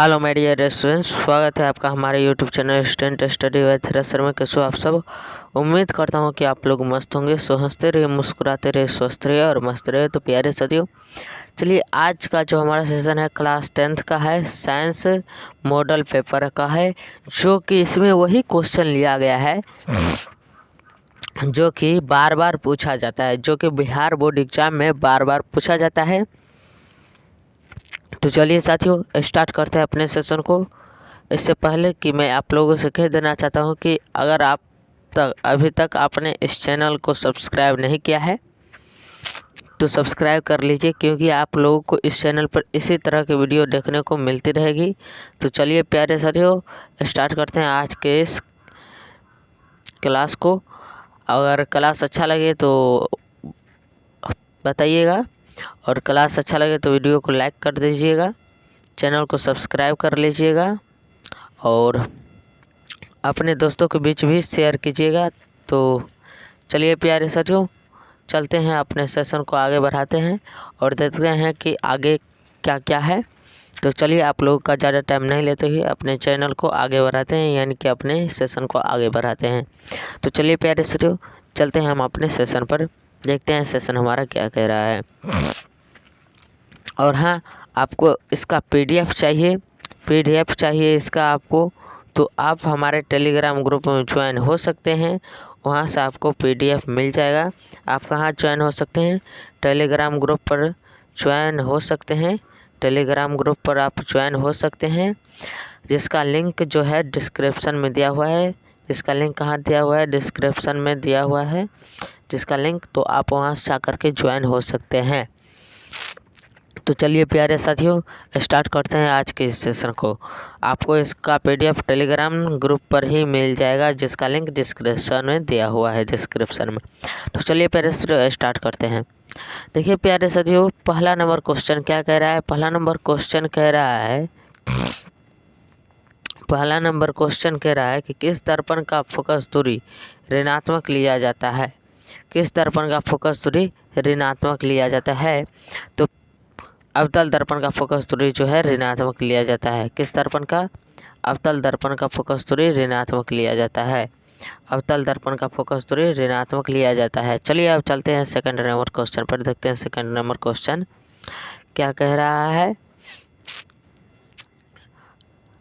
Hello my dear students, स्वागत है आपका हमारे YouTube channel student study with रसर में। कैसे हो आप सब। उम्मीद करता हूँ कि आप लोग मस्त होंगे। सो हंसते रहिए, मुस्कुराते रहिए, स्वस्थ रहिए और मस्त रहिए। तो प्यारे साथियों, चलिए आज का जो हमारा सेशन है क्लास 10th का है, साइंस मॉडल पेपर का है, जो कि इसमें वही क्वेश्चन लिया गया है जो कि बार बार पूछा जाता है, जो कि बिहार बोर्ड एग्जाम में बार बार पूछा जाता है। तो चलिए साथियों, स्टार्ट करते हैं अपने सेशन को। इससे पहले कि मैं आप लोगों से कह देना चाहता हूं कि अगर आप अभी तक आपने इस चैनल को सब्सक्राइब नहीं किया है तो सब्सक्राइब कर लीजिए, क्योंकि आप लोगों को इस चैनल पर इसी तरह की वीडियो देखने को मिलती रहेगी। तो चलिए प्यारे साथियों, स्टार्ट करते हैं आज के इस क्लास को। अगर क्लास अच्छा लगे तो बताइएगा, और क्लास अच्छा लगे तो वीडियो को लाइक कर दीजिएगा, चैनल को सब्सक्राइब कर लीजिएगा और अपने दोस्तों के बीच भी शेयर कीजिएगा। तो चलिए प्यारे साथियों, चलते हैं अपने सेशन को आगे बढ़ाते हैं और देखते हैं कि आगे क्या क्या है। तो चलिए आप लोगों का ज़्यादा टाइम नहीं लेते हुए अपने चैनल को आगे बढ़ाते हैं, यानी कि अपने सेशन को आगे बढ़ाते हैं। तो चलिए प्यारे साथियों, चलते हैं हम अपने सेशन पर, देखते हैं सेशन हमारा क्या कह रहा है। और हाँ, आपको इसका पीडीएफ चाहिए इसका आपको, तो आप हमारे टेलीग्राम ग्रुप में ज्वाइन हो सकते हैं। वहाँ से आपको पीडीएफ मिल जाएगा। आप कहाँ ज्वाइन हो सकते हैं? टेलीग्राम ग्रुप पर ज्वाइन हो सकते हैं। टेलीग्राम ग्रुप पर आप ज्वाइन हो सकते हैं, जिसका लिंक जो है डिस्क्रिप्शन में दिया हुआ है। जिसका लिंक कहाँ दिया हुआ है? डिस्क्रिप्शन में दिया हुआ है जिसका लिंक, तो आप वहाँ से जाकर के ज्वाइन हो सकते हैं। तो चलिए प्यारे साथियों, स्टार्ट करते हैं आज के इस सेशन को। आपको इसका पीडीएफ टेलीग्राम ग्रुप पर ही मिल जाएगा, जिसका लिंक डिस्क्रिप्शन में दिया हुआ है, डिस्क्रिप्शन में। तो चलिए प्यारे साथियों, स्टार्ट करते हैं। देखिए प्यारे साथियों, पहला नंबर क्वेश्चन क्या कह रहा है? पहला नंबर क्वेश्चन कह रहा है कि किस दर्पण का फोकस दूरी ऋणात्मक लिया जाता है? किस दर्पण का फोकस दूरी ऋणात्मक लिया जाता है? तो अवतल दर्पण का फोकस दूरी जो है ऋणात्मक लिया जाता है। किस दर्पण का? अवतल दर्पण का फोकस दूरी ऋणात्मक लिया जाता है। अवतल दर्पण का फोकस दूरी ऋणात्मक लिया जाता है। चलिए अब चलते हैं सेकंड नंबर क्वेश्चन पर, देखते हैं सेकंड नंबर क्वेश्चन क्या कह रहा है।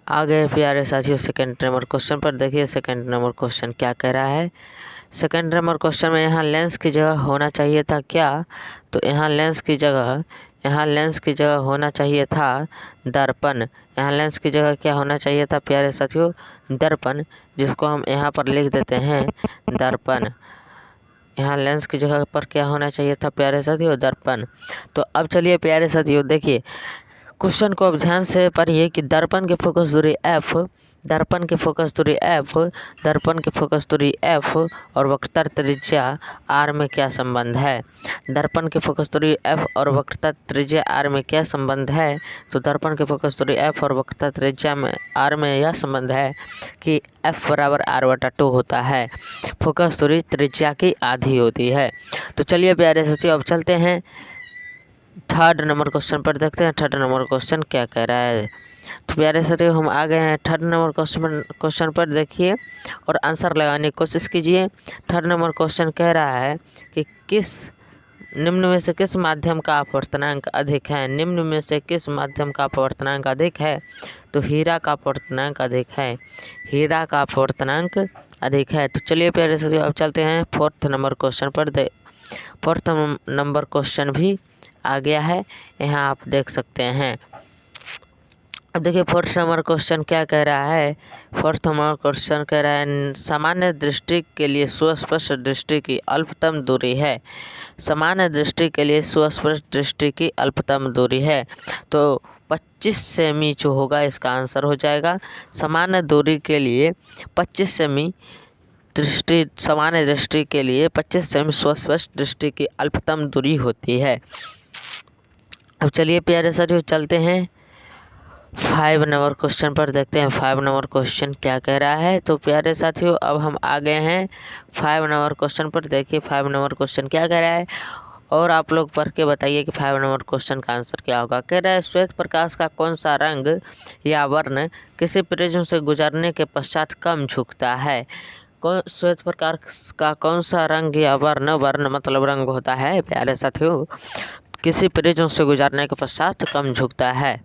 आगे प्यारे साथियों, सेकंड नंबर क्वेश्चन पर देखिए सेकंड नंबर क्वेश्चन क्या कह रहा है। सेकंड नंबर क्वेश्चन में यहाँ लेंस की जगह होना चाहिए था क्या? तो यहाँ लेंस की जगह होना चाहिए था दर्पण। यहाँ लेंस की जगह क्या होना चाहिए था प्यारे साथियों? दर्पण, जिसको हम यहाँ पर लिख देते हैं दर्पण। यहाँ लेंस की जगह पर क्या होना चाहिए था प्यारे साथियों? दर्पण। तो अब चलिए प्यारे साथियों, देखिए क्वेश्चन को अब ध्यान से पढ़िए कि दर्पण की फोकस दूरी f, दर्पण की फोकस दूरी f और वक्रता त्रिज्या r में क्या संबंध है? दर्पण की फोकस दूरी f और वक्रता त्रिज्या r में क्या संबंध है? तो दर्पण की फोकस दूरी f और वक्रता त्रिज्या में r में यह संबंध है कि f बराबर r/2 होता है। फोकस दूरी त्रिज्या की आधी होती है। तो चलिए प्यारे साथियों, अब चलते हैं थर्ड नंबर क्वेश्चन पर, देखते हैं थर्ड नंबर क्वेश्चन क्या कह रहा है। तो प्यारे साथियों, हम आ गए हैं थर्ड नंबर क्वेश्चन पर, देखिए और आंसर लगाने की कोशिश कीजिए। थर्ड नंबर क्वेश्चन कह रहा है कि निम्न में से किस माध्यम का अपवर्तनांक अधिक है? निम्न में से किस माध्यम का अपवर्तनांक अधिक है? तो हीरा का अपवर्तनांक अधिक है। हीरा का अपवर्तनांक अधिक है। तो चलिए प्यारे साथियों, अब चलते हैं फोर्थ नंबर क्वेश्चन पर। फोर्थ नंबर क्वेश्चन भी आ गया है, यहाँ आप देख सकते हैं। अब देखिए फोर्थ नंबर क्वेश्चन क्या कह रहा है। फोर्थ नंबर क्वेश्चन कह रहा है सामान्य दृष्टि के लिए सुस्पष्ट दृष्टि की अल्पतम दूरी है। सामान्य दृष्टि के लिए सुस्पष्ट दृष्टि की अल्पतम दूरी है। तो 25 सेमी जो होगा इसका आंसर हो जाएगा। सामान्य दूरी के लिए 25 सेमी सामान्य दृष्टि के लिए 25 सेमी सुस्पष्ट दृष्टि की अल्पतम दूरी होती है। अब चलिए प्यारे साथियों, चलते हैं 5 नंबर क्वेश्चन पर, देखते हैं 5 नंबर क्वेश्चन क्या कह रहा है। तो प्यारे साथियों, अब हम आ गए हैं 5 नंबर क्वेश्चन पर। देखिए 5 नंबर क्वेश्चन क्या कह रहा है। और आप लोग पढ़ के बताइए कि 5 नंबर क्वेश्चन का आंसर क्या होगा। कह रहा है श्वेत प्रकाश का कौन सा रंग या वर्ण किसी प्रिज्म से गुजरने के पश्चात कम झुकता है। श्वेत प्रकाश का कौन सा रंग या वर्ण मतलब रंग होता है प्यारे साथियों, किसी प्रिज्म से गुजरने के पश्चात कम झुकता है।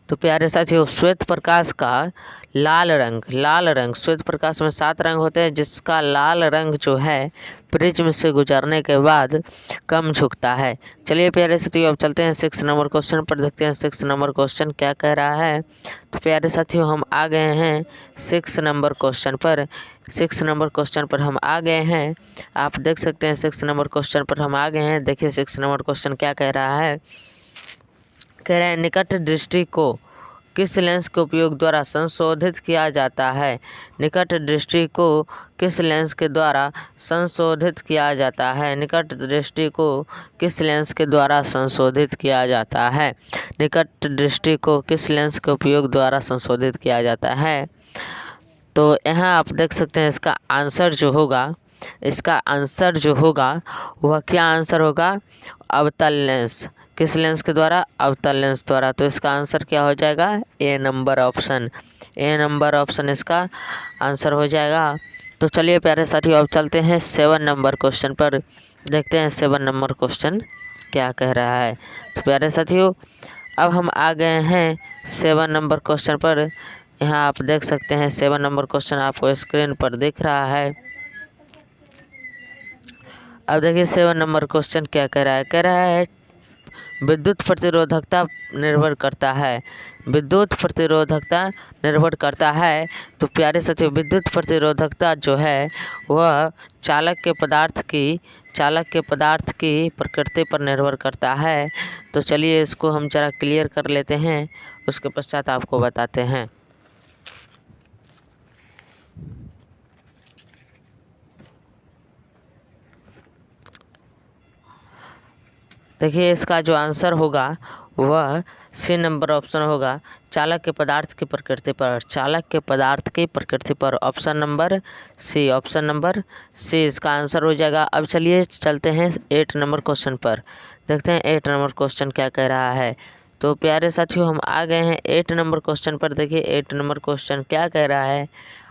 तो प्यारे साथियों श्वेत प्रकाश का लाल रंग श्वेत प्रकाश में 7 रंग होते हैं, जिसका लाल रंग जो है प्रिज्म से गुजरने के बाद कम झुकता है। चलिए प्यारे साथियों अब चलते हैं 6 नंबर क्वेश्चन पर, देखते हैं 6 नंबर क्वेश्चन क्या कह रहा है। तो प्यारे साथियों हम आ गए हैं 6 नंबर क्वेश्चन पर। 6 नंबर क्वेश्चन पर हम आ गए हैं, आप देख सकते हैं 6 नंबर क्वेश्चन पर हम आ गए हैं। देखिए 6 नंबर क्वेश्चन क्या कह रहा है। कह रहे हैं निकट दृष्टि को किस लेंस के उपयोग द्वारा संशोधित किया जाता है। निकट दृष्टि को किस लेंस के द्वारा संशोधित किया जाता है। निकट दृष्टि को किस लेंस के द्वारा संशोधित किया जाता है। निकट दृष्टि को किस लेंस के उपयोग द्वारा संशोधित किया जाता है। तो यहाँ आप देख सकते हैं इसका आंसर जो होगा वह क्या आंसर होगा, अवतल लेंस। किस लेंस के द्वारा, अवतल लेंस द्वारा। तो इसका आंसर क्या हो जाएगा, ए नंबर ऑप्शन इसका आंसर हो जाएगा। तो चलिए प्यारे साथियों अब चलते हैं 7 नंबर क्वेश्चन पर, देखते हैं 7 नंबर क्वेश्चन क्या कह रहा है। तो प्यारे साथियों अब हम आ गए हैं 7 नंबर क्वेश्चन पर। यहाँ आप देख सकते हैं 7 नंबर क्वेश्चन आपको स्क्रीन पर दिख रहा है। अब देखिए 7 नंबर क्वेश्चन क्या कह रहा है। कह रहा है विद्युत प्रतिरोधकता निर्भर करता है। तो प्यारे साथियों विद्युत प्रतिरोधकता जो है वह चालक के पदार्थ की प्रकृति पर निर्भर करता है। तो चलिए इसको हम जरा क्लियर कर लेते हैं, उसके पश्चात आपको बताते हैं। देखिए इसका जो आंसर होगा वह सी नंबर ऑप्शन होगा, चालक के पदार्थ की प्रकृति पर। ऑप्शन नंबर सी इसका आंसर हो जाएगा। अब चलिए चलते हैं 8 नंबर क्वेश्चन पर, देखते हैं 8 नंबर क्वेश्चन क्या कह रहा है। तो प्यारे साथियों हम आ गए हैं 8 नंबर क्वेश्चन पर। देखिए 8 नंबर क्वेश्चन क्या कह रहा है,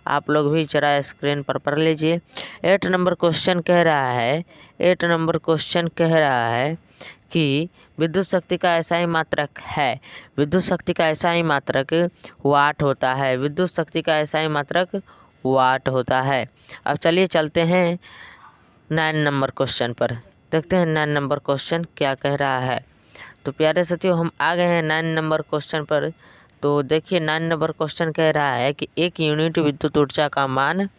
आप लोग भी जरा स्क्रीन पर पढ़ लीजिए। 8 नंबर क्वेश्चन कह रहा है कि विद्युत शक्ति का SI मात्रक वाट होता है। अब चलिए चलते हैं 9 नंबर क्वेश्चन पर, देखते हैं 9 नंबर क्वेश्चन क्या कह रहा है। तो प्यारे साथियों हम आ गए हैं 9 नंबर क्वेश्चन पर। तो देखिए 9 नंबर क्वेश्चन कह रहा है कि 1 यूनिट विद्युत ऊर्जा का मान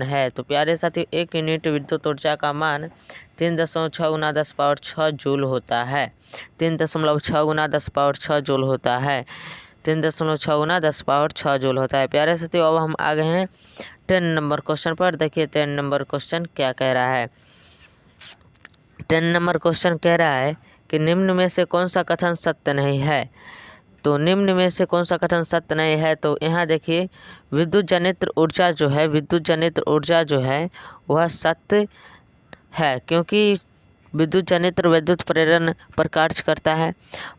है। तो प्यारे साथियों 1 यूनिट विद्युत ऊर्जा का मान 3.6 गुना 10 पावर 6 जूल होता है। 3.6 गुना 10 पावर 6 जूल होता है। 3.6 गुना 10 पावर 6 जूल होता है। प्यारे साथियों अब हम आ गए हैं 10 नंबर क्वेश्चन पर। देखिए 10 नंबर क्वेश्चन क्या कह रहा है। 10 नंबर क्वेश्चन कह रहा है कि निम्न में से कौन सा कथन सत्य नहीं है। तो निम्न में से कौन सा कथन सत्य नहीं है। तो यहाँ देखिए विद्युत जनित ऊर्जा जो है वह सत्य है, क्योंकि विद्युत जनित्र विद्युत प्रेरण पर कार्य करता है।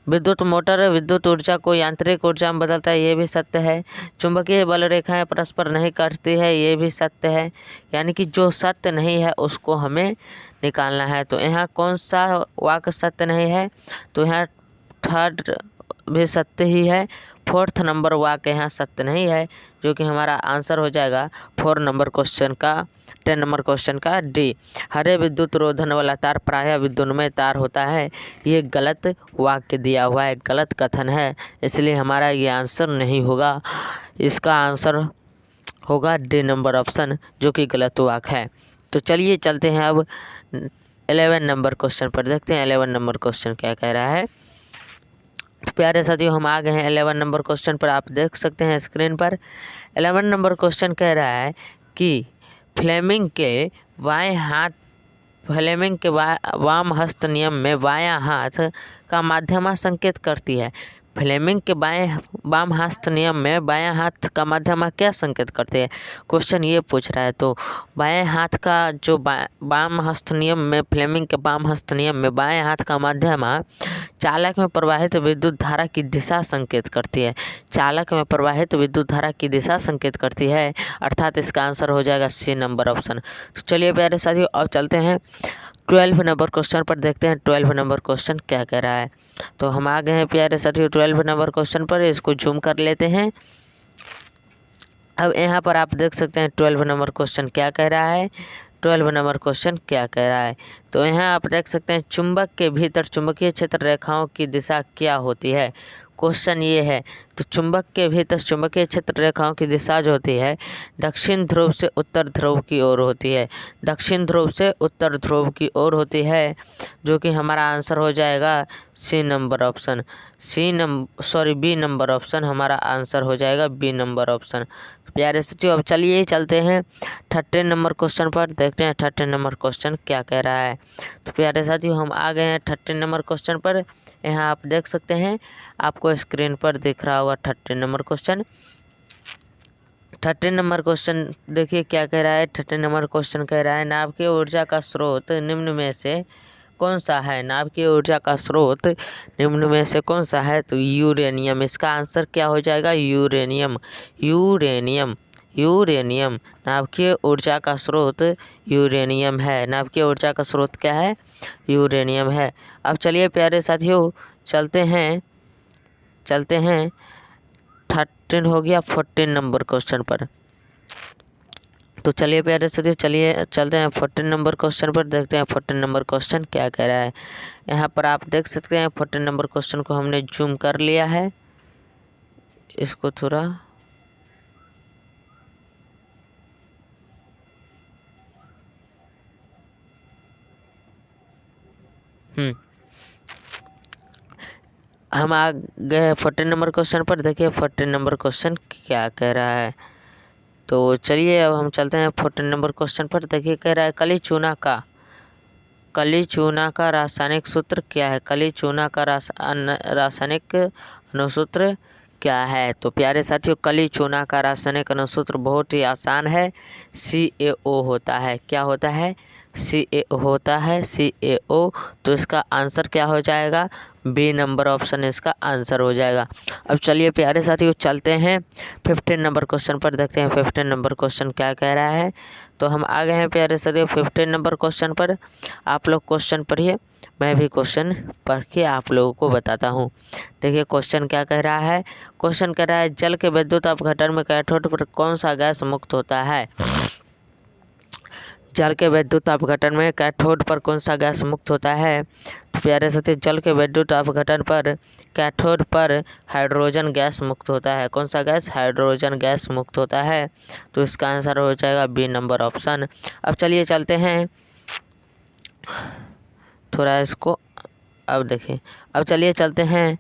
विद्युत मोटर विद्युत ऊर्जा को यांत्रिक ऊर्जा में बदलता है, ये भी सत्य है। चुंबकीय बल रेखाएं परस्पर नहीं करती है, ये भी सत्य है। यानी कि जो सत्य नहीं है उसको हमें निकालना है। तो यहाँ कौन सा वाक्य सत्य नहीं है, तो यहाँ थर्ड भी सत्य ही है, 4th नंबर वाक्य यहाँ सत्य नहीं है, जो कि हमारा आंसर हो जाएगा 4 नंबर क्वेश्चन का 10 नंबर क्वेश्चन का डी। हरे विद्युत रोधन वाला तार प्रायः विद्युन्मय तार होता है, ये गलत वाक्य दिया हुआ है, गलत कथन है, इसलिए हमारा ये आंसर नहीं होगा। इसका आंसर होगा डी नंबर ऑप्शन, जो कि गलत वाक्य है। तो चलिए चलते हैं अब 11 नंबर क्वेश्चन पर, देखते हैं 11 नंबर क्वेश्चन क्या कह रहा है। तो प्यारे साथियों हम आ गए हैं 11 नंबर क्वेश्चन पर, आप देख सकते हैं स्क्रीन पर। 11 नंबर क्वेश्चन कह रहा है कि फ्लेमिंग के वाम हस्त नियम में बायां हाथ का माध्यमा संकेत करती है। फ्लेमिंग के बाम हस्त नियम में बायां हाथ का मध्यमा क्या संकेत करते हैं? क्वेश्चन ये पूछ रहा है। तो बाएं हाथ का जो बाम हस्त नियम में, फ्लेमिंग के बाम हस्त नियम में बाएं हाथ का मध्यमा चालक में प्रवाहित विद्युत धारा की दिशा संकेत करती है। चालक में प्रवाहित विद्युत धारा की दिशा संकेत करती है, अर्थात इसका आंसर हो जाएगा सी नंबर ऑप्शन। तो चलिए प्यारे साथियों, अब चलते हैं 12 नंबर क्वेश्चन पर, देखते हैं 12 नंबर क्वेश्चन क्या कह रहा है। तो हम आ गए हैं प्यारे साथियों 12 नंबर क्वेश्चन पर, इसको जूम कर लेते हैं। अब यहाँ पर आप देख सकते हैं 12 नंबर क्वेश्चन क्या कह रहा है। 12 नंबर क्वेश्चन क्या कह रहा है, तो यहाँ आप देख सकते हैं चुंबक के भीतर चुंबकीय क्षेत्र रेखाओं की दिशा क्या होती है। क्वेश्चन ये है, तो चुंबक के भीतर चुंबकीय क्षेत्र रेखाओं की दिशा जो होती है दक्षिण ध्रुव से उत्तर ध्रुव की ओर होती है। दक्षिण ध्रुव से उत्तर ध्रुव की ओर होती है, जो कि हमारा आंसर हो जाएगा C number option. B number option हमारा आंसर हो जाएगा, बी नंबर ऑप्शन। प्यारे साथियों, अब चलिए चलते हैं 13 नंबर क्वेश्चन पर, देखते हैं 13 नंबर क्वेश्चन क्या कह रहा है। तो प्यारे साथियों, हम आ गए हैं 13 नंबर क्वेश्चन पर। यहाँ आप देख सकते हैं, आपको स्क्रीन पर दिख रहा होगा 13 नंबर क्वेश्चन। 13 नंबर क्वेश्चन देखिए क्या कह रहा है। 13 नंबर क्वेश्चन कह रहा है, नाभिकीय ऊर्जा का स्रोत निम्न में से कौन सा है? नाभिकीय ऊर्जा का स्रोत निम्न में से कौन सा है? तो यूरेनियम। इसका आंसर क्या हो जाएगा? यूरेनियम। यूरेनियम यूरेनियम नाभिकीय ऊर्जा का स्रोत यूरेनियम है। नाभिकीय ऊर्जा का स्रोत क्या है? यूरेनियम है। अब चलिए प्यारे साथियों, चलते हैं 13 हो गया 14 नंबर क्वेश्चन पर। तो चलिए प्यारे साथियों, चलिए चलते हैं 14 नंबर क्वेश्चन पर, देखते हैं 14 नंबर क्वेश्चन क्या कह रहा है। यहाँ पर आप देख सकते हैं 14 नंबर क्वेश्चन को हमने जूम कर लिया है। इसको थोड़ा हम आ गए 14 नंबर क्वेश्चन पर। देखिए 14 नंबर क्वेश्चन क्या कह रहा है। तो चलिए अब हम चलते हैं 14 नंबर क्वेश्चन पर। देखिए कह रहा है, कली चूना का रासायनिक सूत्र क्या है? कली चूना का रासायनिक अनुसूत्र क्या है? तो प्यारे साथियों, कली चूना का रासायनिक अनुसूत्र बहुत ही आसान है, CaO होता है। क्या होता है? CaO होता है, CaO। तो इसका आंसर क्या हो जाएगा? बी नंबर ऑप्शन इसका आंसर हो जाएगा। अब चलिए प्यारे साथियों, चलते हैं 15 नंबर क्वेश्चन पर, देखते हैं 15 नंबर क्वेश्चन क्या कह रहा है। तो हम आ गए हैं प्यारे साथियों 15 नंबर क्वेश्चन पर। आप लोग क्वेश्चन पढ़िए, मैं भी क्वेश्चन पढ़ के आप लोगों को बताता हूँ। देखिए क्वेश्चन क्या कह रहा है। क्वेश्चन कह रहा है, जल के विद्युत अपघटन में कैथोड पर कौन सा गैस मुक्त होता है? जल के विद्युत अपघटन में कैथोड पर कौन सा गैस मुक्त होता है? तो प्यारे साथी, जल के विद्युत अपघटन पर कैथोड पर हाइड्रोजन गैस मुक्त होता है। कौन सा गैस? हाइड्रोजन गैस मुक्त होता है। तो इसका आंसर हो जाएगा बी नंबर ऑप्शन। अब चलिए चलते हैं थोड़ा इसको, अब देखिए, अब चलिए चलते हैं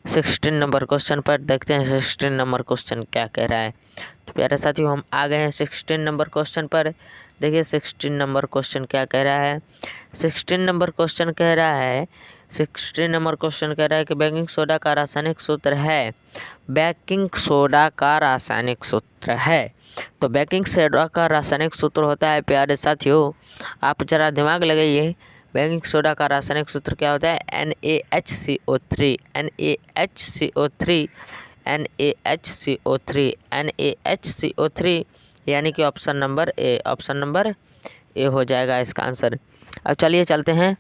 16 नंबर क्वेश्चन पर, देखते हैं 16 नंबर क्वेश्चन क्या कह रहा है। तो प्यारे साथियों, हम आ गए हैं 16 नंबर क्वेश्चन पर। देखिए 16 नंबर क्वेश्चन क्या कह रहा है। 16 नंबर क्वेश्चन कह रहा है, 16 नंबर क्वेश्चन कह रहा है कि बेकिंग सोडा का रासायनिक सूत्र है। बेकिंग सोडा का रासायनिक सूत्र है। तो बेकिंग सोडा का रासायनिक सूत्र होता है प्यारे साथियों, आप जरा दिमाग लगाइए, बेकिंग सोडा का रासायनिक सूत्र क्या होता है? NaHCO3। NaHCO3 NaHCO3 NaHCO3, यानी कि option number A, option number A हो जाएगा इसका आंसर। अब चलिए चलते हैं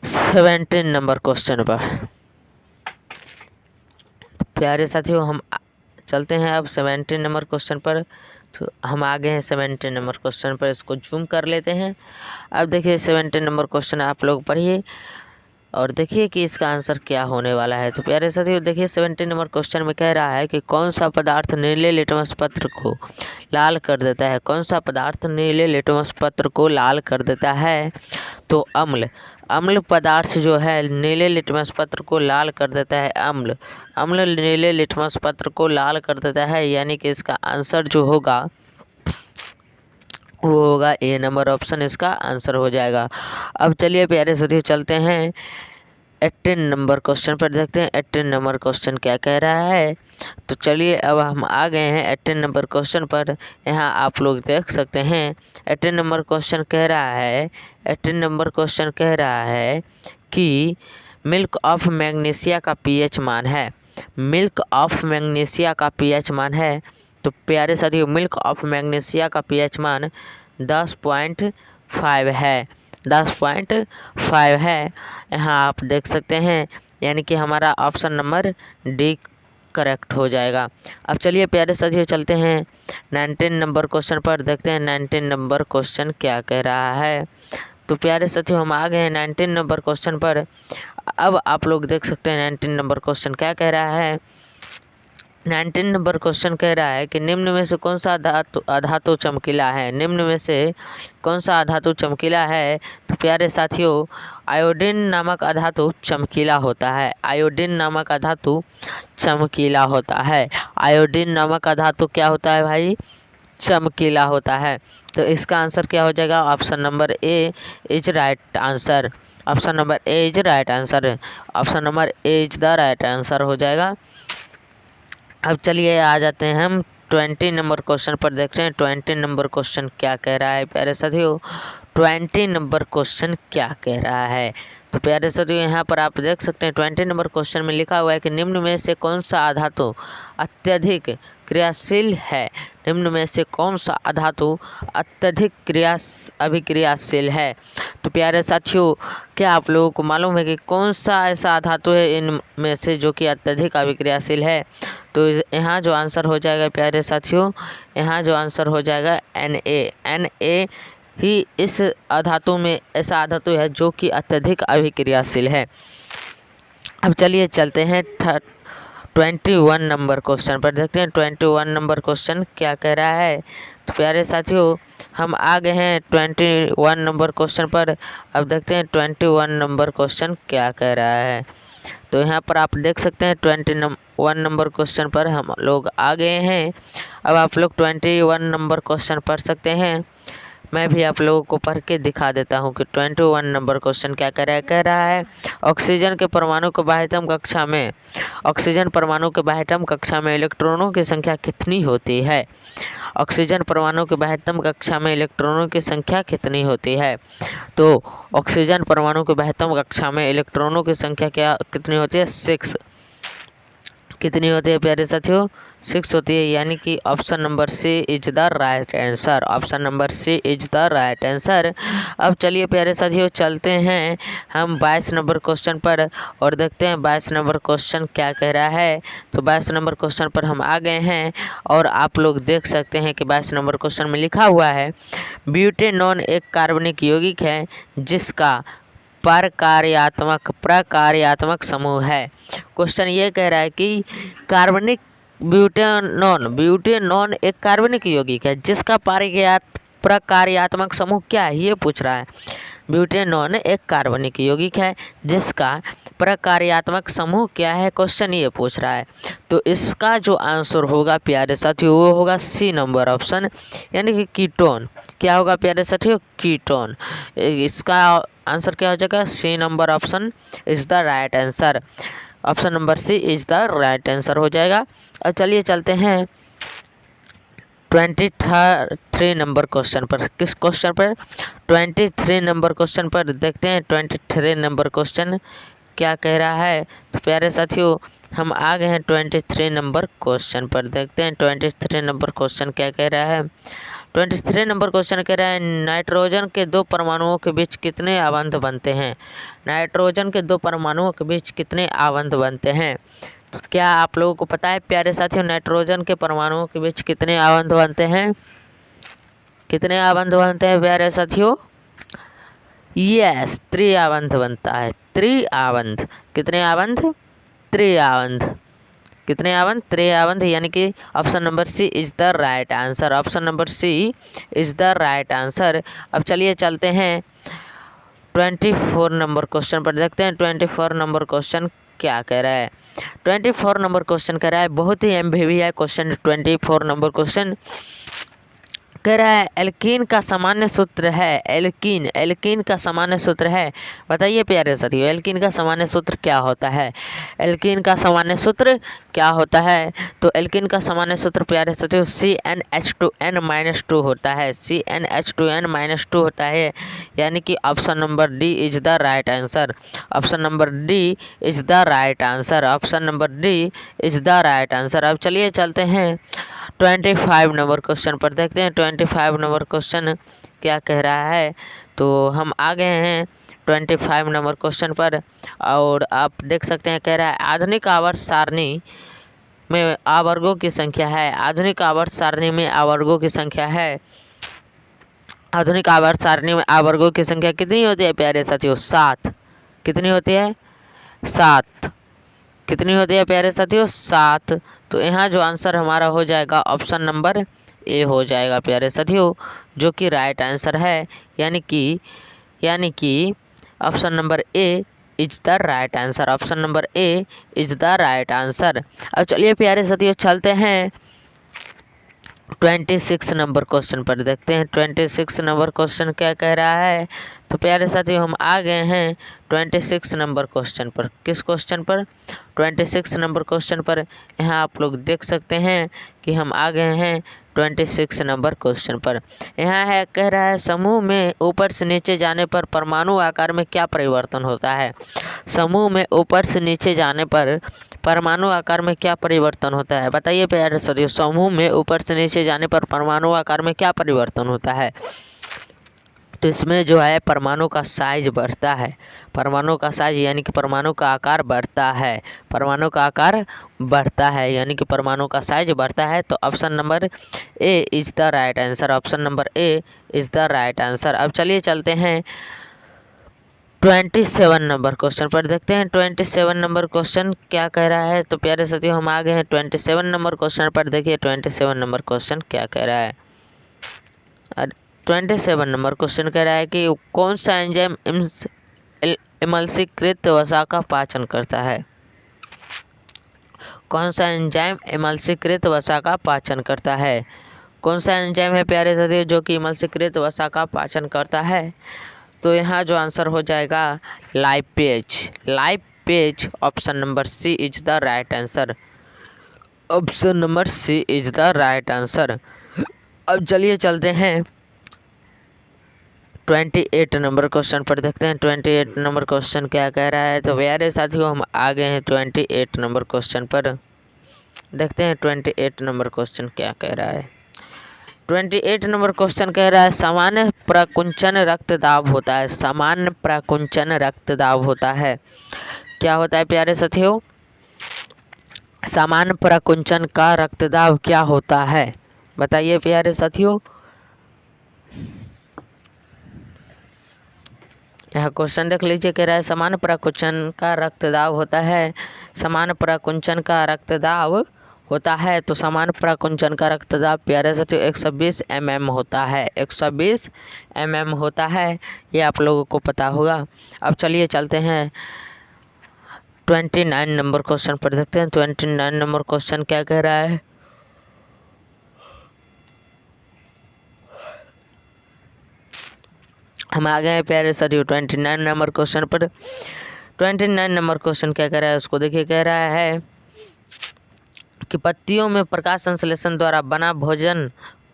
17 नंबर क्वेश्चन पर। प्यारे साथियों, हम चलते हैं अब 17 नंबर क्वेश्चन पर। तो हम आ गए हैं 17 नंबर क्वेश्चन पर, इसको जूम कर लेते हैं। अब देखिए 17 नंबर क्वेश्चन आप लोग पढ़िए और देखिए कि इसका आंसर क्या होने वाला है। तो प्यारे साथियों, देखिए 17 नंबर क्वेश्चन में कह रहा है कि कौन सा पदार्थ नीले लिटमस पत्र को लाल कर देता है? कौन सा पदार्थ नीले लिटमस पत्र को लाल कर देता है? तो अम्ल पदार्थ जो है नीले लिटमस पत्र को लाल कर देता है। अम्ल नीले लिटमस पत्र को लाल कर देता है, यानी कि इसका आंसर जो होगा वो होगा ए नंबर ऑप्शन, इसका आंसर हो जाएगा। अब चलिए प्यारे साथियों, चलते हैं 18 नंबर क्वेश्चन पर देखते हैं 18 नंबर क्वेश्चन क्या कह रहा है। तो चलिए अब हम आ गए हैं 18 नंबर क्वेश्चन पर। यहाँ आप लोग देख सकते हैं 18 नंबर क्वेश्चन कह रहा है 18 नंबर क्वेश्चन कह रहा है कि मिल्क ऑफ मैग्नीशिया का पीएच मान है। मिल्क ऑफ मैग्नीशिया का पीएच मान है। तो प्यारे साथियों मिल्क ऑफ मैग्नीशिया का पीएच मान 10.5 है। 10.5 है। यहाँ आप देख सकते हैं, यानी कि हमारा ऑप्शन नंबर डी करेक्ट हो जाएगा। अब चलिए प्यारे साथियों चलते हैं 19 नंबर क्वेश्चन पर, देखते हैं 19 नंबर क्वेश्चन क्या कह रहा है। तो प्यारे साथियों हम आ गए हैं 19 नंबर क्वेश्चन पर। अब आप लोग देख सकते हैं 19 नंबर क्वेश्चन क्या कह रहा है। 19 नंबर क्वेश्चन कह रहा है कि निम्न में से कौन सा अधातु चमकीला है। निम्न में से कौन सा अधातु चमकीला है। तो प्यारे साथियों आयोडीन नामक अधातु चमकीला होता है। आयोडीन नामक अधातु चमकीला होता है। आयोडीन नामक अधातु क्या होता है भाई, चमकीला होता है। तो इसका आंसर क्या हो जाएगा, option number A is right answer. Option number A is right answer. Option number A is the right answer हो जाएगा। अब चलिए आ जाते हैं हम 20 नंबर क्वेश्चन पर, देखते हैं 20 नंबर क्वेश्चन क्या कह रहा है। प्यारे साथियों 20 नंबर क्वेश्चन क्या कह रहा है। तो प्यारे साथियों यहाँ पर आप देख सकते हैं 20 नंबर क्वेश्चन में लिखा हुआ है कि निम्न में से कौन सा अधातु अत्यधिक क्रियाशील है। निम्न में से कौन सा अधातु अत्यधिक अभिक्रियाशील है। तो प्यारे साथियों क्या आप लोगों को मालूम है कि कौन सा ऐसा धातु है इनमें से जो कि अत्यधिक अभिक्रियाशील है। तो यहाँ जो आंसर हो जाएगा प्यारे साथियों, यहाँ जो आंसर हो जाएगा Na ही इस अधातु में ऐसा धातु है जो कि अत्यधिक अभिक्रियाशील है। अब चलिए चलते हैं 21 नंबर क्वेश्चन पर, देखते हैं 21 नंबर क्वेश्चन क्या कह रहा है। तो प्यारे साथियों हम आ गए हैं 21 नंबर क्वेश्चन पर। अब देखते हैं 21 नंबर क्वेश्चन क्या कह रहा है। तो यहाँ पर आप देख सकते हैं 21 नंबर क्वेश्चन पर हम लोग आ गए हैं। अब आप लोग 21 नंबर क्वेश्चन पढ़ सकते हैं। मैं भी आप लोगों को पढ़ के दिखा देता हूँ कि 21 नंबर क्वेश्चन क्या कह रहा है। ऑक्सीजन के परमाणु के बाह्यतम कक्षा में इलेक्ट्रॉनों की संख्या कितनी होती है। ऑक्सीजन परमाणु के बाह्यतम कक्षा में इलेक्ट्रॉनों की संख्या कितनी होती है। तो ऑक्सीजन परमाणु के बाह्यतम कक्षा में इलेक्ट्रॉनों की संख्या कितनी होती है, 6। कितनी होती है प्यारे साथियों, 6 होती है। यानी कि option number C is the right answer. Option number C is the right answer. अब चलिए प्यारे साथियों चलते हैं हम 22 नंबर क्वेश्चन पर और देखते हैं 22 नंबर क्वेश्चन क्या कह रहा है। तो 22 नंबर क्वेश्चन पर हम आ गए हैं और आप लोग देख सकते हैं कि 22 नंबर क्वेश्चन में लिखा हुआ है ब्यूटेनॉन एक कार्बनिक यौगिक है जिसका प्रकार्यात्मक समूह है। क्वेश्चन ये कह रहा है कि कार्बनिक ब्यूटेनॉन एक कार्बनिक यौगिक है जिसका प्रकार्यात्मक समूह क्या है, ये पूछ रहा है। ब्यूटेनॉन एक कार्बनिक यौगिक है जिसका प्रकार्यात्मक समूह क्या है, क्वेश्चन ये पूछ रहा है। तो इसका जो आंसर होगा प्यारे साथियों वो होगा सी नंबर ऑप्शन, यानी कि कीटोन। क्या होगा प्यारे साथियों, कीटोन। इसका आंसर क्या हो जाएगा, C number option is the right answer. Option number C is the right answer हो जाएगा। और चलिए चलते हैं 23 नंबर क्वेश्चन पर। किस क्वेश्चन पर, 23 नंबर क्वेश्चन पर देखते हैं 23 नंबर क्वेश्चन क्या कह रहा है। तो प्यारे साथियों हम आ गए हैं 23 नंबर क्वेश्चन पर, देखते हैं 23 नंबर क्वेश्चन क्या कह रहा है। 23 नंबर क्वेश्चन कह रहा है नाइट्रोजन के 2 परमाणुओं के बीच कितने आबंध बनते हैं। नाइट्रोजन के 2 परमाणुओं के बीच कितने आबंध बनते हैं। तो क्या आप लोगों को पता है प्यारे साथियों नाइट्रोजन के परमाणुओं के बीच कितने आबंध बनते हैं, कितने आबंध बनते हैं प्यारे साथियों। यस, 3 आबंध बनता है। 3 आबंध, कितने आबंध, 3 आबंध, कितने आबंध, 3 आबंध, यानी कि option number C is the right answer. Option number C is the right answer. अब चलिए चलते हैं 24 नंबर क्वेश्चन पर, देखते हैं 24 नंबर क्वेश्चन क्या कह रहा है। 24 नंबर क्वेश्चन कह रहा है बहुत ही एमबीवी है क्वेश्चन। 24 नंबर क्वेश्चन कह रहा है एल्कीन का सामान्य सूत्र है, एल्कीन का सामान्य सूत्र है। बताइए प्यारे साथियों, एल्कीन का सामान्य सूत्र क्या होता है? एल्कीन का सामान्य सूत्र क्या होता है? तो एल्कीन का सामान्य सूत्र प्यारे साथियों CnH2n-2 होता है, CnH2n-2 होता है, यानी कि option number D is the right answer, option number D is the right answer, option number D is the right answer. अब चलिए चलते हैं 25 नंबर क्वेश्चन पर, देखते हैं 25 नंबर क्वेश्चन क्या कह रहा है। तो हम आ गए हैं 25 नंबर क्वेश्चन पर, और आप देख सकते हैं कह रहा है आधुनिक आवर्त सारणी में आवर्गों की संख्या है, आधुनिक आवर्त सारणी में आवर्गों की संख्या है, आधुनिक आवर्त सारणी में आवर्गों की संख्या कितनी होती है प्यारे साथियों? 7। कितनी होती है? 7। कितनी होती है प्यारे साथियों? 7। तो यहाँ जो आंसर हमारा हो जाएगा ऑप्शन नंबर ए हो जाएगा प्यारे साथियों, जो कि राइट आंसर है, यानी कि option number A is the right answer, option number A is the right answer. अब चलिए प्यारे साथियों चलते हैं 26 नंबर क्वेश्चन पर, देखते हैं 26 नंबर क्वेश्चन क्या कह रहा है। तो प्यारे साथियों हम आ गए हैं 26 नंबर क्वेश्चन पर। किस क्वेश्चन पर? 26 नंबर क्वेश्चन पर। यहाँ आप लोग देख सकते हैं कि हम आ गए हैं 26 नंबर क्वेश्चन पर। यहाँ है कह रहा है समूह में ऊपर से नीचे जाने पर परमाणु आकार में क्या परिवर्तन होता है? समूह में ऊपर से नीचे जाने पर परमाणु आकार में क्या परिवर्तन होता है? बताइए प्यारे साथियों, समूह में ऊपर से नीचे जाने पर परमाणु आकार में क्या परिवर्तन होता है? तो इसमें जो है परमाणु का साइज बढ़ता है, परमाणु का साइज यानी कि परमाणु का आकार बढ़ता है, परमाणु का आकार बढ़ता है, यानी कि परमाणु का साइज बढ़ता है। तो option number A is the right answer, option number A is the right answer. अब चलिए चलते हैं 27 नंबर क्वेश्चन पर, देखते हैं 27 नंबर क्वेश्चन क्या कह रहा है। तो प्यारे साथियों हम आ गए हैं 27 नंबर क्वेश्चन पर, देखिए 27 नंबर क्वेश्चन क्या कह रहा है। 27 नंबर क्वेश्चन कह रहा है कि कौन सा एंजाइम इमल्सीकृत वसा का पाचन करता है? कौन सा एंजाइम इमल्सीकृत वसा का पाचन करता है? कौन सा एंजाइम है प्यारे साथियों जो कि इमल्सीकृत वसा का पाचन करता है? तो यहाँ जो आंसर हो जाएगा lipase, lipase, option number C is the right answer, option number C is the right answer. अब चलिए चलते हैं 28 नंबर क्वेश्चन पर, देखते हैं 28 नंबर क्वेश्चन क्या कह रहा है। तो प्यारे साथियों हम आ गए हैं 28 नंबर क्वेश्चन पर, देखते हैं 28 नंबर क्वेश्चन क्या कह रहा है। 28 नंबर क्वेश्चन कह रहा है सामान्य प्रकुंचन रक्तदाब होता है, सामान्य प्रकुंचन रक्तदाब होता है। क्या होता है प्यारे साथियों? सामान्य प्रकुंचन का रक्तदाब क्या होता है? बताइए प्यारे साथियों। यह क्वेश्चन देख लीजिए, कह रहा है सामान्य प्रकुंचन का रक्तदाब होता है, सामान्य प्रकुंचन का रक्तदाब होता है। तो सामान्य प्रकुंचन का रक्तदाब प्यारे साथियों 120 mm होता है, 120 mm होता है, ये आप लोगों को पता होगा। अब चलिए चलते हैं 29 नंबर क्वेश्चन पर, देखते हैं 29 नंबर क्वेश्चन क्या कह रहा है। हम आ गए हैं प्यारे साथियों 29 नंबर क्वेश्चन पर। 29 नंबर क्वेश्चन क्या कह रहा है उसको देखिए, कह रहा है कि पत्तियों में प्रकाश संश्लेषण द्वारा बना भोजन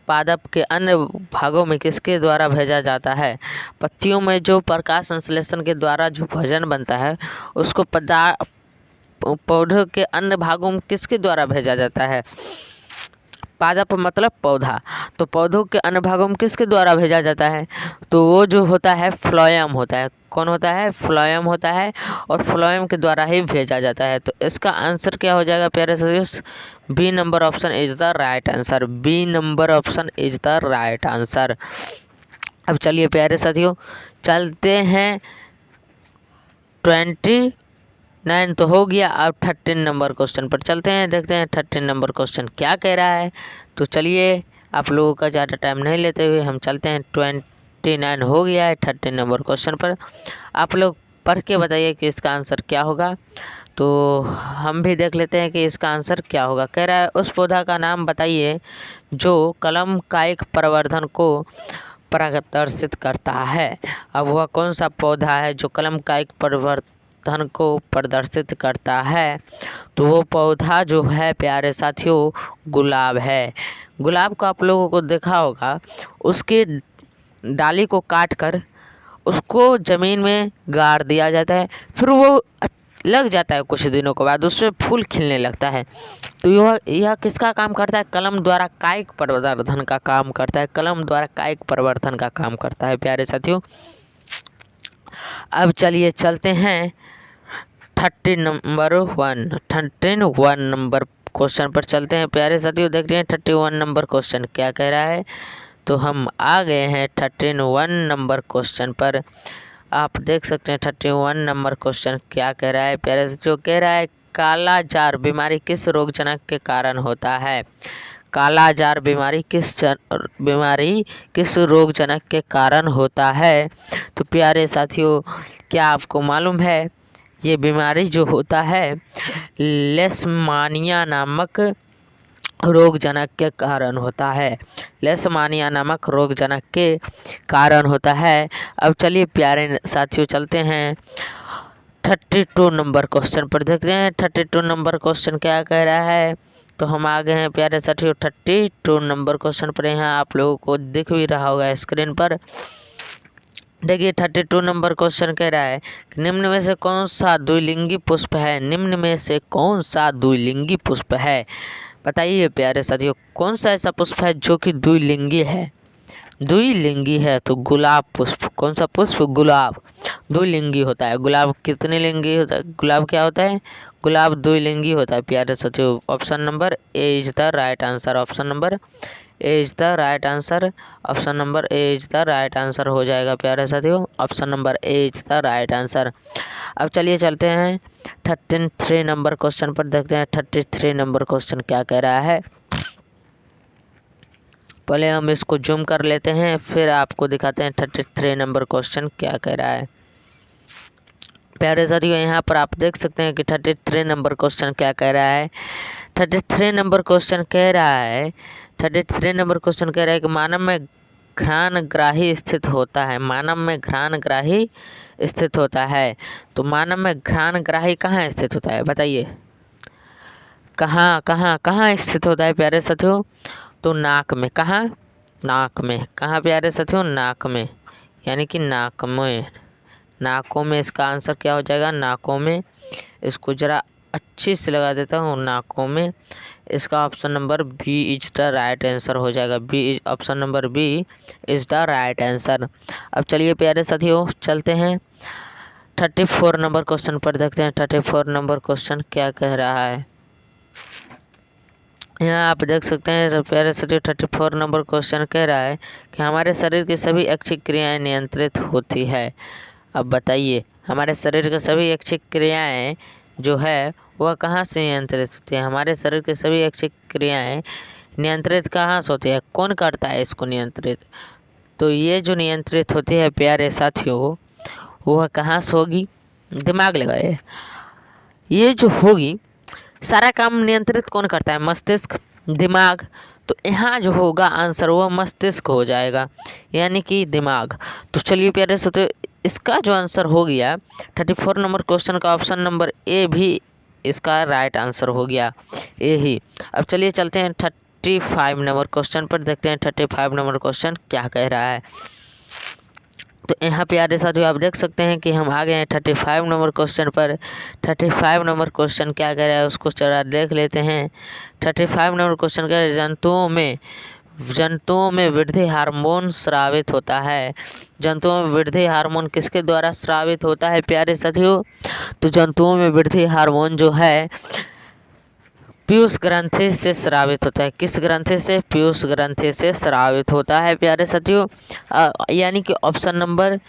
पादप के अन्य भागों में किसके द्वारा भेजा जाता है? पत्तियों में जो प्रकाश संश्लेषण के द्वारा जो भोजन बनता है उसको पौधों के अन्य भागों में किसके द्वारा भेजा जाता है? पादप मतलब पौधा, तो पौधों के अन्य भागों में किसके द्वारा भेजा जाता है? तो वो जो होता है फ्लोएम होता है। कौन होता है? फ्लोएम होता है, और फ्लोएम के द्वारा ही भेजा जाता है। तो इसका आंसर क्या हो जाएगा प्यारे साथियों? B number option is the right answer, B number option is the right answer. अब चलिए प्यारे साथियों चलते हैं 29 तो हो गया, अब 13 नंबर क्वेश्चन पर चलते हैं, देखते हैं 13 नंबर क्वेश्चन क्या कह रहा है। तो चलिए आप लोगों का ज़्यादा टाइम नहीं लेते हुए हम चलते हैं 29 हो गया है 13 नंबर क्वेश्चन पर। आप लोग पढ़ के बताइए कि इसका आंसर क्या होगा। तो हम भी देख लेते हैं कि इसका आंसर क्या होगा। कह रहा है उस पौधा का नाम बताइए जो कलम कायिक प्रवर्धन को प्रदर्शित करता है। अब वह कौन सा पौधा है जो कलम कायिक प्रवर्धन को प्रदर्शित करता है? तो वो पौधा जो है प्यारे साथियों गुलाब है। गुलाब को आप लोगों को देखा होगा, उसकी डाली को काट कर उसको ज़मीन में गाड़ दिया जाता है, फिर वो लग जाता है, कुछ दिनों के बाद उसमें फूल खिलने लगता है। तो यह किसका काम करता है? कलम द्वारा कायिक प्रवर्धन का काम करता है। कलम द्वारा कायिक प्रवर्धन का काम करता है प्यारे साथियों। अब चलिए चलते हैं 31 नंबर क्वेश्चन पर चलते हैं प्यारे साथियों। देख रहे हैं 31 नंबर क्वेश्चन क्या कह रहा है। तो हम आ गए हैं 31 नंबर क्वेश्चन पर। आप देख सकते हैं 31 नंबर क्वेश्चन क्या कह रहा है प्यारे साथियों। कह रहा है काला जार बीमारी किस रोगजनक के कारण होता है? काला जार बीमारी किस रोगजनक के कारण होता है? तो प्यारे साथियों क्या आपको मालूम है, ये बीमारी जो होता है लेशमानिया नामक रोगजनक के कारण होता है। लेशमानिया नामक रोगजनक के कारण होता है। अब चलिए प्यारे साथियों चलते हैं 32 नंबर क्वेश्चन पर। देखते हैं 32 नंबर क्वेश्चन क्या कह रहा है। तो हम आ गए हैं प्यारे साथियों 32 नंबर क्वेश्चन पर। यहाँ आप लोगों को दिख भी रहा होगा स्क्रीन पर। देखिए 32 नंबर क्वेश्चन कह रहा है कि निम्न में से कौन सा द्विलिंगी पुष्प है? निम्न में से कौन सा द्विलिंगी पुष्प है? बताइए प्यारे साथियों कौन सा ऐसा पुष्प है जो कि द्विलिंगी है? द्विलिंगी है तो गुलाब पुष्प। कौन सा पुष्प? गुलाब द्विलिंगी होता है। गुलाब कितने लिंगी होता है? गुलाब क्या होता है? गुलाब द्विलिंगी होता है प्यारे साथियों। Option number A is the right answer. Option number A is the right answer. Option number A is the right answer हो जाएगा प्यारे साथियों। Option number A is the right answer. अब चलिए चलते हैं 33 नंबर क्वेश्चन पर। देखते हैं 33 नंबर क्वेश्चन क्या कह रहा है। पहले हम इसको जूम कर लेते हैं, फिर आपको दिखाते हैं 33 नंबर क्वेश्चन क्या कह रहा है। प्यारे साथियों यहाँ पर आप देख सकते हैं कि 33 नंबर क्वेश्चन क्या कह रहा है। 33 नंबर क्वेश्चन कह रहा है 33 नंबर क्वेश्चन कह रहा है कि मानव में घ्राणग्राही स्थित होता है। मानव में घ्राणग्राही स्थित होता है। तो मानव में घ्राणग्राही कहाँ स्थित होता है? बताइए कहाँ कहाँ कहाँ स्थित होता है प्यारे साथियों? तो नाक में। कहाँ? नाक में। कहाँ प्यारे साथियों? नाक में, यानी कि नाक में, नाकों में इसका आंसर क्या हो जाएगा? नाकों में। इसको ज़रा अच्छे से लगा देता हूँ, नाकों में। इसका option number B is the right answer हो जाएगा। Option number B is the right answer. अब चलिए प्यारे साथियों चलते हैं 34 नंबर क्वेश्चन पर। देखते हैं 34 नंबर क्वेश्चन क्या कह रहा है। यहाँ आप देख सकते हैं प्यारे साथियों 34 नंबर क्वेश्चन कह रहा है कि हमारे शरीर की सभी ऐच्छिक क्रियाएं नियंत्रित होती है। अब बताइए हमारे शरीर की सभी ऐच्छिक क्रियाएं जो है वह कहाँ से नियंत्रित होती है? हमारे शरीर की सभी ऐच्छिक क्रियाएं नियंत्रित कहाँ से होती है? कौन करता है इसको नियंत्रित? तो ये जो नियंत्रित होती है प्यारे साथियों वह कहाँ से होगी? दिमाग लगाए। ये जो होगी सारा काम नियंत्रित कौन करता है? मस्तिष्क, दिमाग। तो यहाँ जो होगा आंसर वह मस्तिष्क हो जाएगा, यानी कि दिमाग। तो चलिए प्यारे साथियों इसका जो आंसर हो गया 34 नंबर क्वेश्चन का ऑप्शन नंबर ए भी इसका राइट आंसर हो गया, ए ही। अब चलिए चलते हैं 35 नंबर क्वेश्चन पर। देखते हैं 35 नंबर क्वेश्चन क्या कह रहा है। तो यहाँ प्यारे साथियों आप देख सकते हैं कि हम आ गए हैं 35 नंबर क्वेश्चन पर। 35 नंबर क्वेश्चन क्या कह रहा है उसको जरा देख लेते हैं। 35 नंबर क्वेश्चन कह रहा है जंतुओं में वृद्धि हार्मोन स्रावित होता है। जंतुओं में वृद्धि हार्मोन किसके द्वारा स्रावित होता है प्यारे साथियों? तो जंतुओं में वृद्धि हार्मोन जो है पीयूष ग्रंथि से स्रावित होता है। किस ग्रंथि से? पीयूष ग्रंथि से स्रावित होता है प्यारे साथियों। यानी कि ऑप्शन नंबर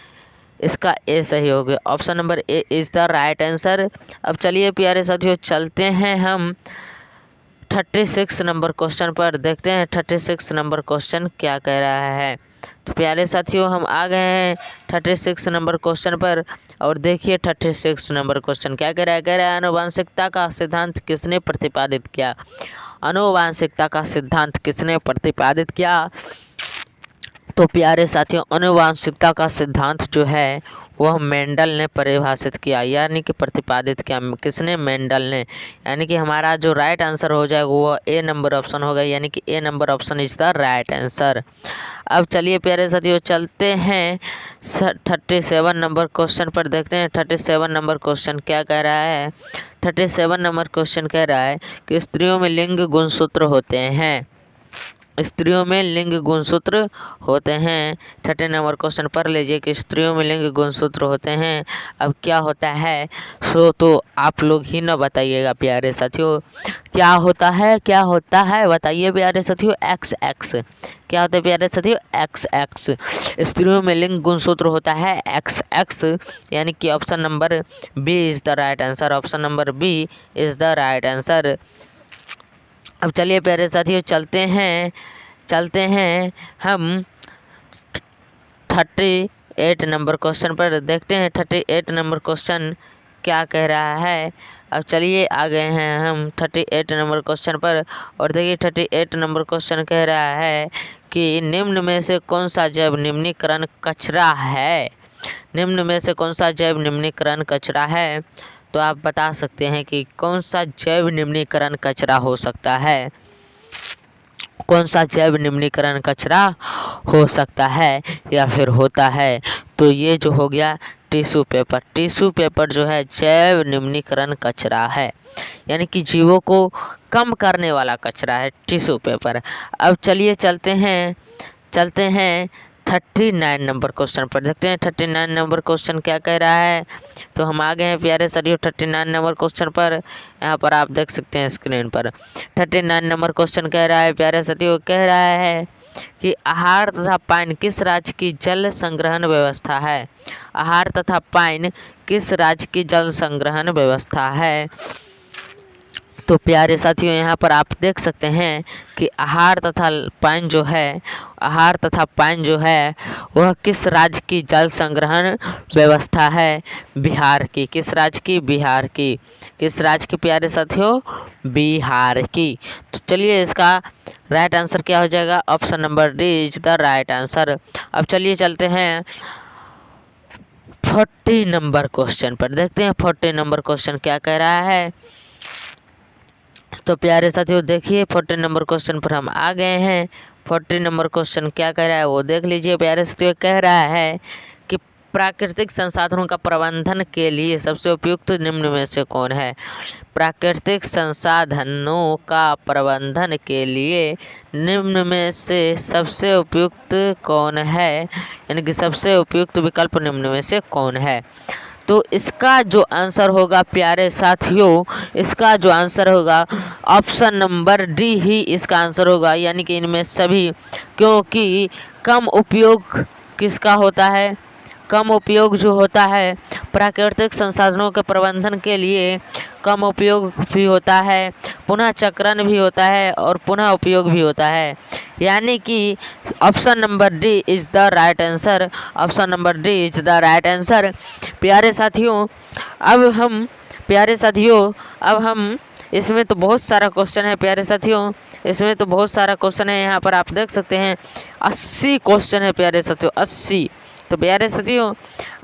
इसका ए सही हो गया। Option number A is the right answer. अब चलिए प्यारे साथियों चलते हैं हम 36 नंबर क्वेश्चन पर। देखते हैं 36 नंबर क्वेश्चन क्या कह रहा है। तो प्यारे साथियों हम आ गए हैं 36 नंबर क्वेश्चन पर। और देखिए 36 नंबर क्वेश्चन क्या कह रहा है। कह रहा है आनुवंशिकता का सिद्धांत किसने प्रतिपादित किया। आनुवंशिकता का सिद्धांत किसने प्रतिपादित किया। तो प्यारे साथियों आनुवंशिकता का सिद्धांत जो है वह मेंडल ने परिभाषित किया, यानी कि प्रतिपादित किया। किसने? मेंडल ने। यानी कि हमारा जो राइट आंसर हो जाएगा वो ए नंबर ऑप्शन होगा, यानी कि A number option is the right answer. अब चलिए प्यारे साथियों चलते हैं 37 नंबर क्वेश्चन पर। देखते हैं 37 नंबर क्वेश्चन क्या कह रहा है। 37 नंबर क्वेश्चन कह रहा है कि स्त्रियों में लिंग गुणसूत्र होते हैं। स्त्रियों में लिंग गुणसूत्र होते हैं। 30 नंबर क्वेश्चन पढ़ लीजिए कि स्त्रियों में लिंग गुणसूत्र होते हैं। अब क्या होता है तो आप लोग ही ना बताइएगा प्यारे साथियों। क्या होता है, क्या होता है बताइए प्यारे साथियों। XX क्या होता है प्यारे साथियों। XX स्त्रियों में लिंग गुणसूत्र होता है XX, यानी कि option number B is the right answer. Option number B is the right answer. अब चलिए प्यारे साथियों चलते हैं हम 38 नंबर क्वेश्चन पर। देखते हैं 38 नंबर क्वेश्चन क्या कह रहा है। अब चलिए आ गए हैं हम 38 नंबर क्वेश्चन पर। और देखिए 38 नंबर क्वेश्चन कह रहा है कि निम्न में से कौन सा जैव निम्नीकरण कचरा है। निम्न में से कौन सा जैव निम्नीकरण कचरा है। तो आप बता सकते हैं कि कौन सा जैव निम्नीकरण कचरा हो सकता है। कौन सा जैव निम्नीकरण कचरा हो सकता है या फिर होता है। तो ये जो हो गया टिश्यू पेपर। टिश्यू पेपर जो है जैव निम्नीकरण कचरा है, यानी कि जीवों को कम करने वाला कचरा है टिश्यू पेपर। अब चलिए चलते हैं 39 नंबर क्वेश्चन पर। देखते हैं 39 नंबर क्वेश्चन क्या कह रहा है। तो हम आ गए हैं प्यारे साथियों 39 नंबर क्वेश्चन पर। यहाँ पर आप देख सकते हैं स्क्रीन पर 39 नंबर क्वेश्चन कह रहा है प्यारे साथियों। कह रहा है कि आहार तथा पानी किस राज्य की जल संग्रहण व्यवस्था है। आहार तथा पानी किस राज्य की जल संग्रहण व्यवस्था है। तो प्यारे साथियों यहाँ पर आप देख सकते हैं कि आहार तथा पानी जो है वह किस राज्य की जल संग्रहण व्यवस्था है। बिहार की। किस राज्य की? बिहार की। किस राज्य की प्यारे साथियों? बिहार की। तो चलिए इसका राइट आंसर क्या हो जाएगा। Option number D is the right answer. अब चलिए चलते हैं 40 नंबर क्वेश्चन पर। देखते हैं 40 नंबर क्वेश्चन क्या कह रहा है। तो प्यारे साथियों देखिए 40 नंबर क्वेश्चन पर हम आ गए हैं। 40 नंबर क्वेश्चन क्या कह रहा है वो देख लीजिए प्यारे साथियों। कह रहा है कि प्राकृतिक संसाधनों का प्रबंधन के लिए सबसे उपयुक्त निम्न में से कौन है। प्राकृतिक संसाधनों का प्रबंधन के लिए निम्न में से सबसे उपयुक्त कौन है, यानी कि सबसे उपयुक्त विकल्प निम्न में से कौन है। तो इसका जो आंसर होगा प्यारे साथियों, इसका जो आंसर होगा ऑप्शन नंबर डी ही इसका आंसर होगा, यानी कि इनमें सभी। क्योंकि कम उपयोग किसका होता है। कम उपयोग जो होता है प्राकृतिक संसाधनों के प्रबंधन के लिए कम उपयोग भी होता है, पुनः चक्रण भी होता है और पुनः उपयोग भी होता है, यानी कि option number D is the right answer. Option number D is the right answer. प्यारे साथियों अब हम इसमें तो बहुत सारा क्वेश्चन है प्यारे साथियों। इसमें तो बहुत सारा क्वेश्चन है। यहाँ पर आप देख सकते हैं 80 क्वेश्चन है प्यारे साथियों, 80। तो प्यारे साथियों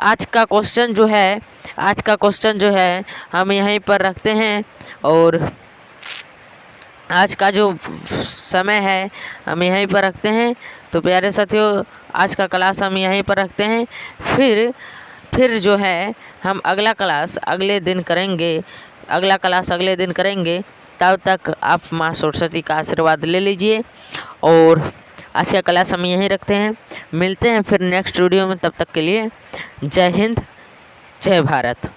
आज का क्वेश्चन जो है हम यहीं पर रखते हैं और आज का जो समय है हम यहीं पर रखते हैं। तो प्यारे साथियों आज का क्लास हम यहीं पर रखते हैं। फिर जो है हम अगला क्लास अगले दिन करेंगे। तब तक आप माँ सरस्वती का आशीर्वाद ले लीजिए और आज का क्लास हम यहीं रखते हैं। मिलते हैं फिर नेक्स्ट वीडियो में, तब तक के लिए जय हिंद जय भारत।